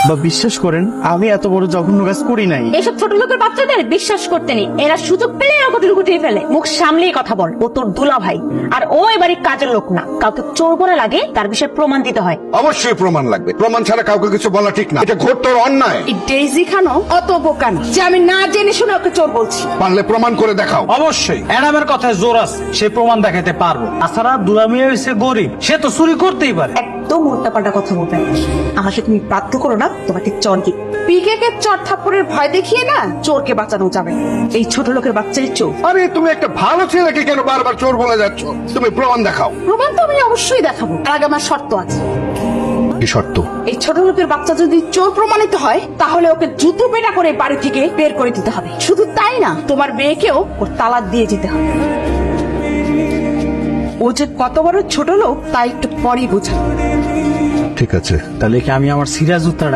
বা বিশ্বাস করেন আমি এত বড় জঘন্য কাজ করি নাই। এসব ছোট লোকের বাচ্চাদের বিশ্বাস করতে নেই, এরা সুযোগ পেলে এরকম গুটিয়ে ফেলে। মুখ সামলেই কথা বল, ও তোর দুলা ভাই আর ও এবারে কাজের লোক না। কাউকে চোর বলা লাগে তার বিষয়ে প্রমাণ দিতে হয়। অবশ্যই প্রমাণ লাগবে, প্রমাণ ছাড়া কাউকে কিছু বলা ঠিক না, এটা ঘোরতর অন্যায়। এই ডেইজি খানও অত বোকা না যে আমি না জেনে শুনে ওকে চোর বলছি। পারলে প্রমাণ করে দেখাও। অবশ্যই অ্যাডামের কথায় জোর আছে, সে প্রমাণ দেখাতে পারবো। তাছাড়া দুলামিয়া হয়েছে গরিব, সে তো চুরি করতেই পারে। একদম উল্টাপাল্টা কথা বলবে না। আমাকে তুমি বাধ্য করো না তোমাকে চর কি পিকে কে চর থাপ্পড়ের ভয় দেখিয়ে না চোরকে বাঁচানো যাবে। এই ছোট লোকের বাচ্চাই চোর। আরে তুমি একটা ভালো ছেলেকে কেন বারবার চোর বলে যাচ্ছ? তুমি প্রমাণ দেখাও। প্রমাণ তো আমি অবশ্যই দেখাবো, তার আগে আমার শর্ত আছে। কি শর্ত? এই ছোট লোকের বাচ্চা যদি চোর প্রমাণিত হয় তাহলে ওকে জুতো পেটা করে বাড়ি থেকে বের করে দিতে হবে। শুধু তাই না, তোমার মেয়েকেও ওর তালাক দিয়ে যেতে হবে। ও যে কত বড় ছোট লোক তা একটু পরেই বোঝা। ঠিক আছে। তাহলে কি আমি আমার সিরাজ উত্তর